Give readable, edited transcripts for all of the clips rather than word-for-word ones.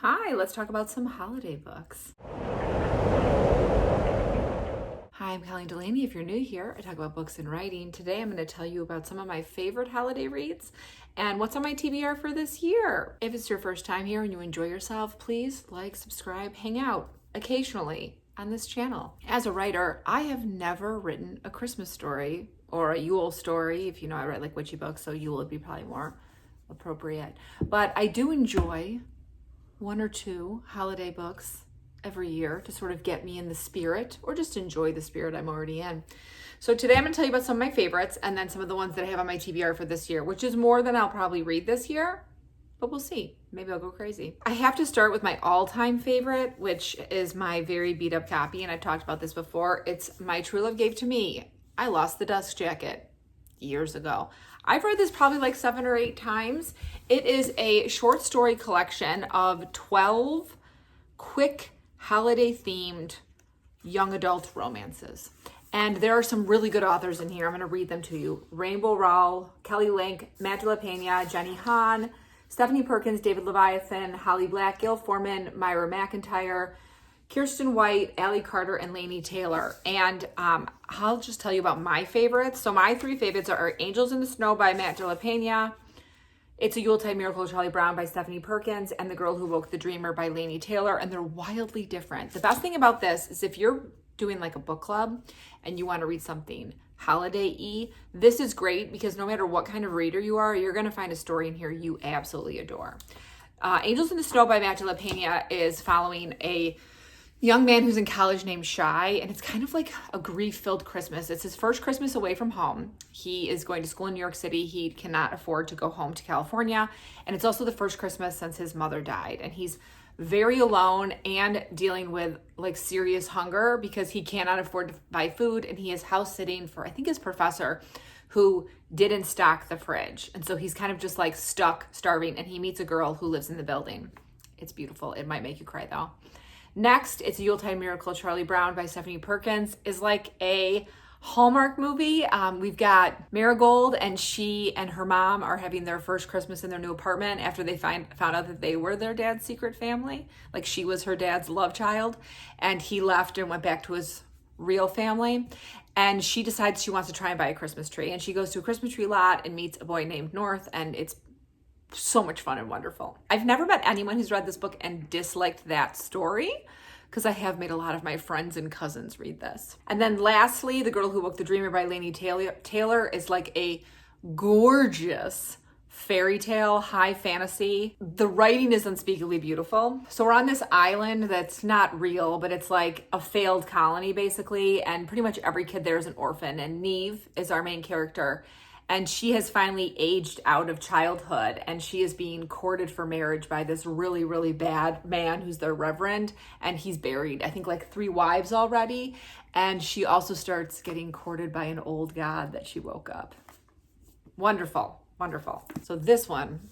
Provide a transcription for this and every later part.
Hi, let's talk about some holiday books. Hi, I'm Colleen Delaney. If you're new here, I talk about books and writing. Today I'm going to tell you about some of my favorite holiday reads and what's on my TBR for this year. If it's your first time here and you enjoy yourself, please like, subscribe, hang out occasionally on this channel. As a writer, I have never written a Christmas story or a Yule story. If you know, I write like witchy books, so Yule would be probably more appropriate. But I do enjoy one or two holiday books every year to sort of get me in the spirit or just enjoy the spirit I'm already in. So today I'm going to tell you about some of my favorites and then some of the ones that I have on my TBR for this year, which is more than I'll probably read this year, but we'll see. Maybe I'll go crazy. I have to start with my all-time favorite, which is my very beat up copy, and I've talked about this before. It's My True Love Gave to Me. I Lost the Dust Jacket years ago. I've read this probably like 7 or 8 times. It is a short story collection of 12 quick holiday themed young adult romances. And there are some really good authors in here. I'm going to read them to you. Rainbow Rowell, Kelly Link, Matt de la Pena, Jenny Han, Stephanie Perkins, David Leviathan, Holly Black, Gail Forman, Myra McIntyre, Kirsten White, Allie Carter, and Laini Taylor. And I'll just tell you about my favorites. So my 3 favorites are Angels in the Snow by Matt de la Pena, It's a Yuletide Miracle of Charlie Brown by Stephanie Perkins, and The Girl Who Woke the Dreamer by Laini Taylor. And they're wildly different. The best thing about this is if you're doing like a book club and you want to read something holiday-y, this is great because no matter what kind of reader you are, you're going to find a story in here you absolutely adore. Angels in the Snow by Matt de la Pena is following a young man who's in college named Shy, and it's kind of like a grief-filled Christmas. It's his first Christmas away from home. He is going to school in New York City. He cannot afford to go home to California, and it's also the first Christmas since his mother died, and he's very alone and dealing with like serious hunger because he cannot afford to buy food, and he is house sitting for, I think, his professor who didn't stock the fridge, and so he's kind of just like stuck starving, and he meets a girl who lives in the building. It's beautiful. It might make you cry though. Next, It's a Yuletide Miracle of Charlie Brown by Stephanie Perkins is like a Hallmark movie. We've got Marigold, and she and her mom are having their first Christmas in their new apartment after they found out that they were their dad's secret family. Like she was her dad's love child, and he left and went back to his real family. And she decides she wants to try and buy a Christmas tree. And she goes to a Christmas tree lot and meets a boy named North, and it's so much fun and wonderful. I've never met anyone who's read this book and disliked that story, because I have made a lot of my friends and cousins read this. And then lastly, The Girl Who Woke the Dreamer by Laini Taylor is like a gorgeous fairy tale, high fantasy. The writing is unspeakably beautiful. So we're on this island that's not real, but it's like a failed colony basically, and pretty much every kid there is an orphan, and Neve is our main character. And she has finally aged out of childhood, and she is being courted for marriage by this really, really bad man who's their reverend, and he's buried, I think, like 3 wives already. And she also starts getting courted by an old god that she woke up. Wonderful, wonderful. So this one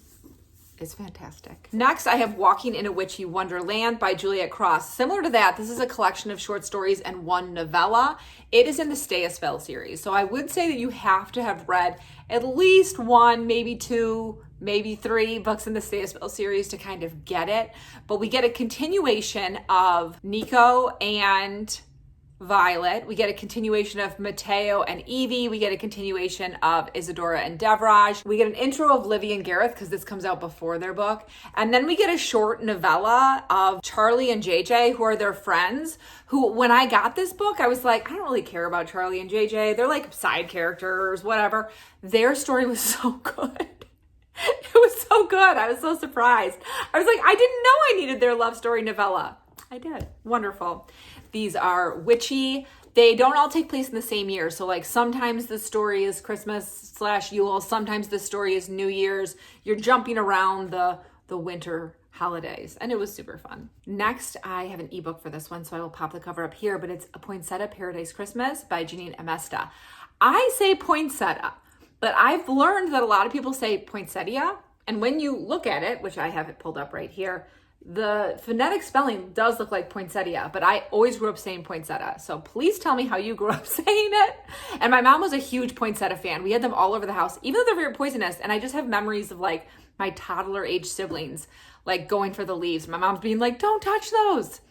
is fantastic. Next, I have Walking in a Witchy Wonderland by Juliet Cross. Similar to that, this is a collection of short stories and 1 novella. It is in the Stay a Spell series. So I would say that you have to have read at least 1, maybe 2, maybe 3 books in the Stay a Spell series to kind of get it. But we get a continuation of Nico and Violet. We get a continuation of Mateo and Evie. We get a continuation of Isadora and Devraj. We get an intro of Livy and Gareth because this comes out before their book. And then we get a short novella of Charlie and JJ, who are their friends, who when I got this book, I was like, I don't really care about Charlie and JJ. They're like side characters, whatever. Their story was so good. It was so good. I was so surprised. I was like, I didn't know I needed their love story novella. I did. Wonderful. These are witchy. They don't all take place in the same year. So like sometimes the story is Christmas/Yule. Sometimes the story is New Year's. You're jumping around the winter holidays, and it was super fun. Next, I have an ebook for this one, so I will pop the cover up here, but it's A Poinsettia Paradise Christmas by Janine Amesta. I say poinsettia, but I've learned that a lot of people say poinsettia, and when you look at it, which I have it pulled up right here, the phonetic spelling does look like poinsettia, but I always grew up saying poinsettia. So please tell me how you grew up saying it. And my mom was a huge poinsettia fan. We had them all over the house, even though they're very poisonous. And I just have memories of like my toddler age siblings like going for the leaves. My mom's being like, don't touch those.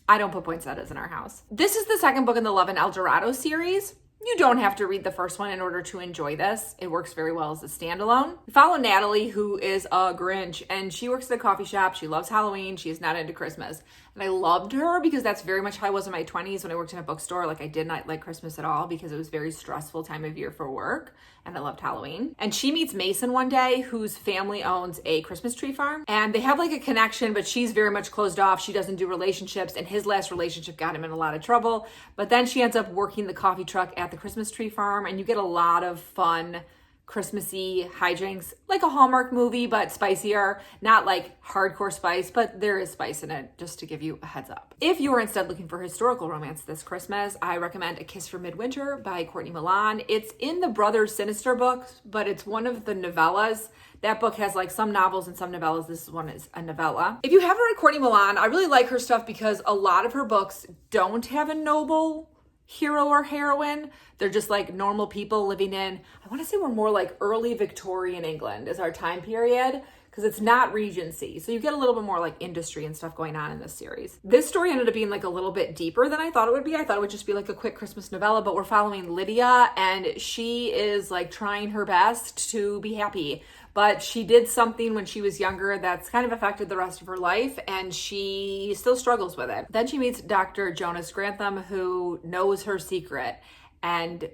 I don't put poinsettias in our house. This is the second book in the Love and El Dorado series. You don't have to read the first one in order to enjoy this. It works very well as a standalone. We follow Natalie, who is a Grinch, and she works at a coffee shop. She loves Halloween. She's not into Christmas. And I loved her because that's very much how I was in my 20s when I worked in a bookstore. Like, I did not like Christmas at all because it was a very stressful time of year for work, and I loved Halloween. And she meets Mason one day, whose family owns a Christmas tree farm, and they have like a connection, but she's very much closed off. She doesn't do relationships, and his last relationship got him in a lot of trouble. But then she ends up working the coffee truck at the Christmas tree farm, and you get a lot of fun Christmassy hijinks, like a Hallmark movie, but spicier. Not like hardcore spice, but there is spice in it, just to give you a heads up. If you are instead looking for historical romance this Christmas, I recommend A Kiss for Midwinter by Courtney Milan. It's in the Brothers Sinister books, but it's one of the novellas. That book has like some novels and some novellas. This one is a novella. If you haven't read Courtney Milan, I really like her stuff because a lot of her books don't have a noble hero or heroine. They're just like normal people living in, I want to say we're more like early Victorian England is our time period, because it's not Regency. So you get a little bit more like industry and stuff going on in this series. This story ended up being like a little bit deeper than I thought it would be. I thought it would just be like a quick Christmas novella, but we're following Lydia, and she is like trying her best to be happy. But she did something when she was younger that's kind of affected the rest of her life, and she still struggles with it. Then she meets Dr. Jonas Grantham, who knows her secret, and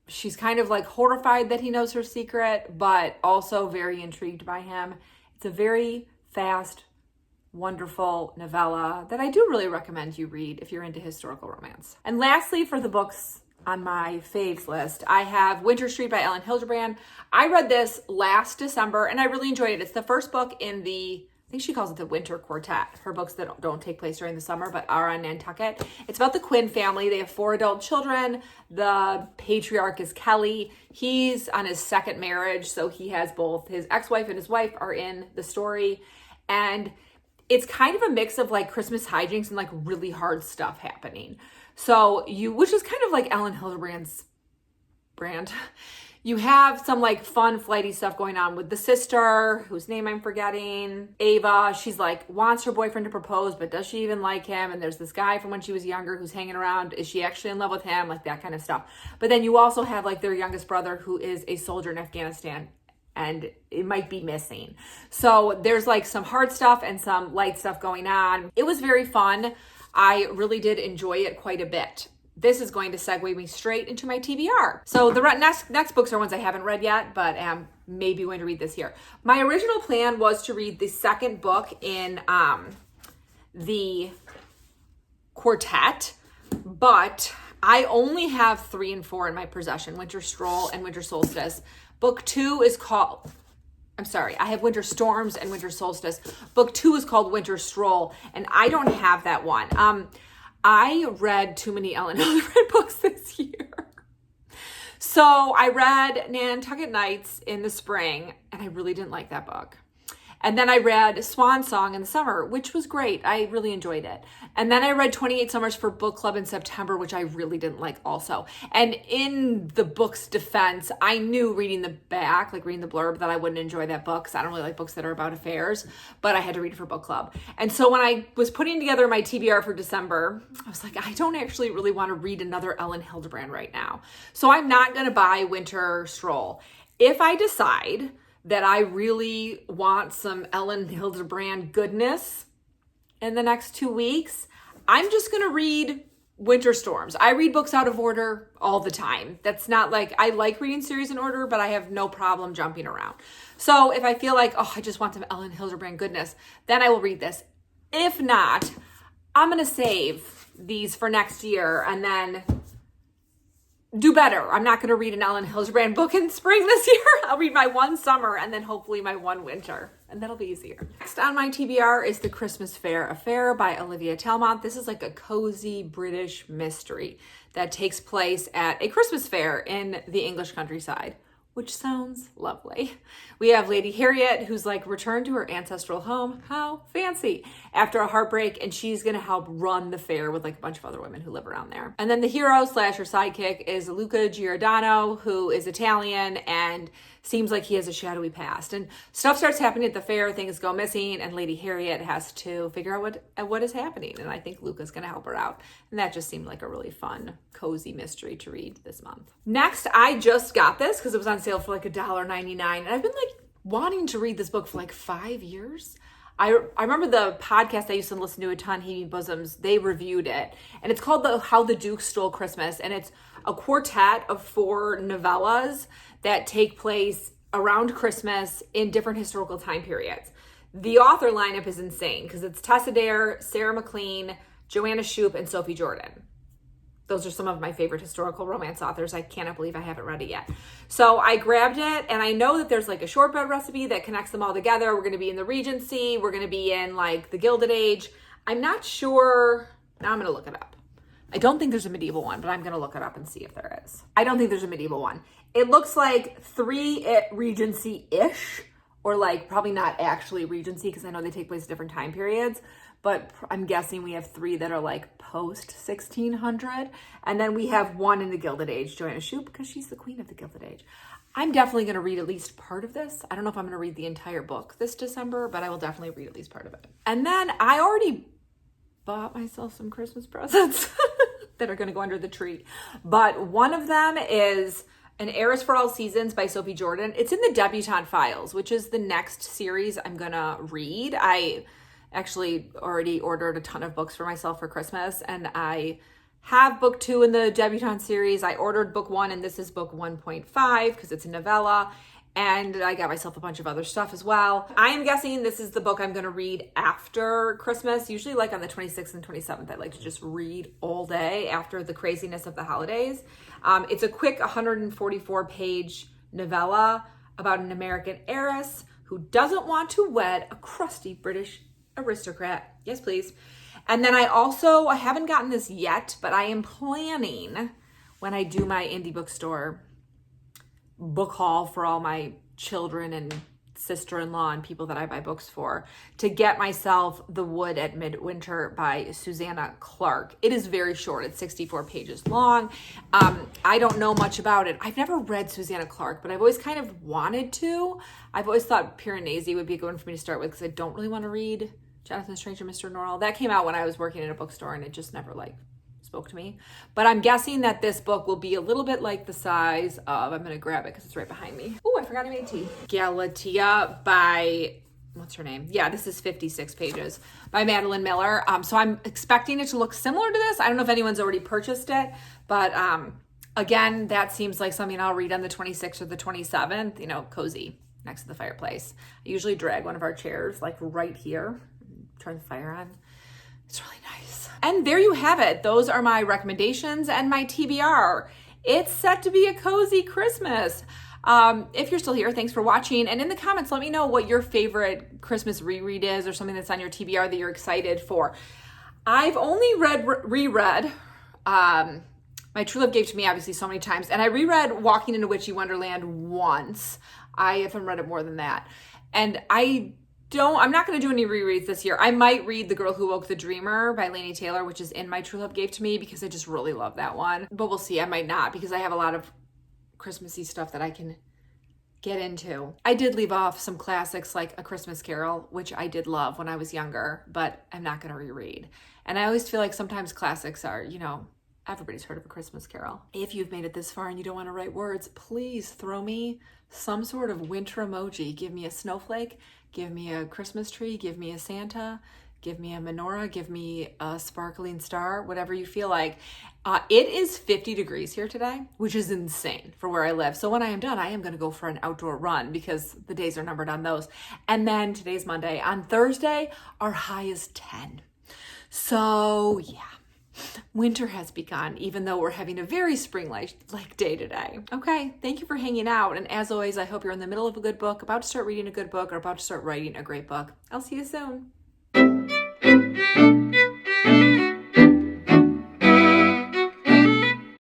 she's kind of like horrified that he knows her secret, but also very intrigued by him. It's a very fast, wonderful novella that I do really recommend you read if you're into historical romance. And lastly, for the books on my faves list, I have Winter Street by Ellen Hildebrand. I read this last December and I really enjoyed it. It's the first book in the, I think she calls it the Winter Quartet, her books that don't take place during the summer but are on Nantucket. It's about the Quinn family. They have 4 adult children. The patriarch is Kelly. He's on his second marriage, so he has both his ex-wife and his wife are in the story. And it's kind of a mix of like Christmas hijinks and like really hard stuff happening. So which is kind of like Ellen Hildebrand's brand. You have some like fun flighty stuff going on with the sister, whose name I'm forgetting, Ava. She's like wants her boyfriend to propose, but does she even like him? And there's this guy from when she was younger who's hanging around. Is she actually in love with him? Like that kind of stuff. But then you also have like their youngest brother who is a soldier in Afghanistan, and it might be missing. So there's like some hard stuff and some light stuff going on. It was very fun. I really did enjoy it quite a bit. This is going to segue me straight into my TBR. So the next books are ones I haven't read yet, but am maybe going to read this year. My original plan was to read the second book in the quartet, but I only have 3 and 4 in my possession, Winter Stroll and Winter Solstice. Book 2 is called, I have Winter Storms and Winter Solstice. Book 2 is called Winter Stroll, and I don't have that one. I read too many Ellen Hildebrand books this year. So I read Nantucket Nights in the spring, and I really didn't like that book. And then I read Swan Song in the summer, which was great. I really enjoyed it. And then I read 28 Summers for Book Club in September, which I really didn't like also. And in the book's defense, I knew reading the back, like reading the blurb, that I wouldn't enjoy that book because I don't really like books that are about affairs, but I had to read it for book club. And so when I was putting together my TBR for December, I was like, I don't actually really want to read another Ellen Hildebrand right now. So I'm not going to buy Winter Stroll. If I decide that I really want some Ellen Hildebrand goodness in the next 2 weeks, I'm just going to read Winter Storms. I read books out of order all the time. That's not like, I like reading series in order, but I have no problem jumping around. So if I feel like, oh, I just want some Ellen Hildebrand goodness, then I will read this. If not, I'm going to save these for next year and then do better. I'm not going to read an Ellen Hildebrand book in spring this year. I'll read my one summer and then hopefully my one winter, and that'll be easier. Next on my TBR is The Christmas Fair Affair by Olivia Talmont. This is like a cozy British mystery that takes place at a Christmas fair in the English countryside, which sounds lovely. We have Lady Harriet, who's like returned to her ancestral home. How fancy. After a heartbreak, and she's gonna help run the fair with like a bunch of other women who live around there. And then the hero / her sidekick is Luca Giordano, who is Italian, and seems like he has a shadowy past. And stuff starts happening at the fair, things go missing, and Lady Harriet has to figure out what is happening. And I think Luca's going to help her out. And that just seemed like a really fun, cozy mystery to read this month. Next, I just got this because it was on sale for like $1.99. And I've been like wanting to read this book for like 5 years. I remember the podcast I used to listen to a ton, Heaving Bosoms, they reviewed it. And it's called How the Duke Stole Christmas. And it's a quartet of 4 novellas that take place around Christmas in different historical time periods. The author lineup is insane because it's Tessa Dare, Sarah McLean, Joanna Shoup, and Sophie Jordan. Those are some of my favorite historical romance authors. I cannot believe I haven't read it yet. So I grabbed it, and I know that there's like a shortbread recipe that connects them all together. We're going to be in the Regency. We're going to be in like the Gilded Age. I'm not sure. Now I'm going to look it up. I don't think there's a medieval one, but I'm going to look it up and see if there is. I don't think there's a medieval one. It looks like 3 Regency-ish, or like probably not actually Regency because I know they take place at different time periods. But I'm guessing we have 3 that are like post 1600. And then we have 1 in the Gilded Age, Joanna Shoup, because she's the queen of the Gilded Age. I'm definitely going to read at least part of this. I don't know if I'm going to read the entire book this December, but I will definitely read at least part of it. And then I already bought myself some Christmas presents that are going to go under the tree. But one of them is An Heiress for All Seasons by Sophie Jordan. It's in the Debutante Files, which is the next series I'm going to read. I actually already ordered a ton of books for myself for Christmas, and I have book 2 in the Debutante series. I ordered book 1, and this is book 1.5 because it's a novella, and I got myself a bunch of other stuff as well. I am guessing this is the book I'm going to read after Christmas, usually like on the 26th and 27th. I like to just read all day after the craziness of the holidays. It's a quick 144-page novella about an American heiress who doesn't want to wed a crusty British aristocrat. Yes, please. And then I haven't gotten this yet, but I am planning when I do my indie bookstore book haul for all my children and sister-in-law and people that I buy books for to get myself The Wood at Midwinter by Susanna Clarke. It is very short. It's 64 pages long. I don't know much about it. I've never read Susanna Clarke, but I've always kind of wanted to. I've always thought Piranesi would be a good one for me to start with because I don't really want to read Jonathan Strange and Mr. Norrell. That came out when I was working in a bookstore and it just never spoke to me. But I'm guessing that this book will be a little bit like the size of, I'm going to grab it because it's right behind me. Oh, I forgot I made tea. Galatea by, what's her name? Yeah, this is 56 pages by Madeline Miller. So I'm expecting it to look similar to this. I don't know if anyone's already purchased it, but again, that seems like something I'll read on the 26th or the 27th, cozy next to the fireplace. I usually drag one of our chairs like right here, turn the fire on. It's really nice. And there you have it. Those are my recommendations and my TBR. It's set to be a cozy Christmas. If you're still here, thanks for watching. And in the comments, let me know what your favorite Christmas reread is or something that's on your TBR that you're excited for. I've only reread My True Love Gave to Me, obviously, so many times. And I reread Walking into Witchy Wonderland once. I haven't read it more than that. And I'm not going to do any rereads this year. I might read The Girl Who Woke the Dreamer by Laini Taylor, which is in My True Love Gave to Me because I just really love that one. But we'll see. I might not because I have a lot of Christmassy stuff that I can get into. I did leave off some classics like A Christmas Carol, which I did love when I was younger, but I'm not going to reread. And I always feel like sometimes classics are, everybody's heard of A Christmas Carol. If you've made it this far and you don't want to write words, please throw me some sort of winter emoji. Give me a snowflake. Give me a Christmas tree, give me a Santa, give me a menorah, give me a sparkling star, whatever you feel like. It is 50 degrees here today, which is insane for where I live. So when I am done, I am going to go for an outdoor run because the days are numbered on those. And then today's Monday. On Thursday, our high is 10. So yeah. Winter has begun, even though we're having a very spring-like day today. Okay, thank you for hanging out. And as always, I hope you're in the middle of a good book, about to start reading a good book, or about to start writing a great book. I'll see you soon.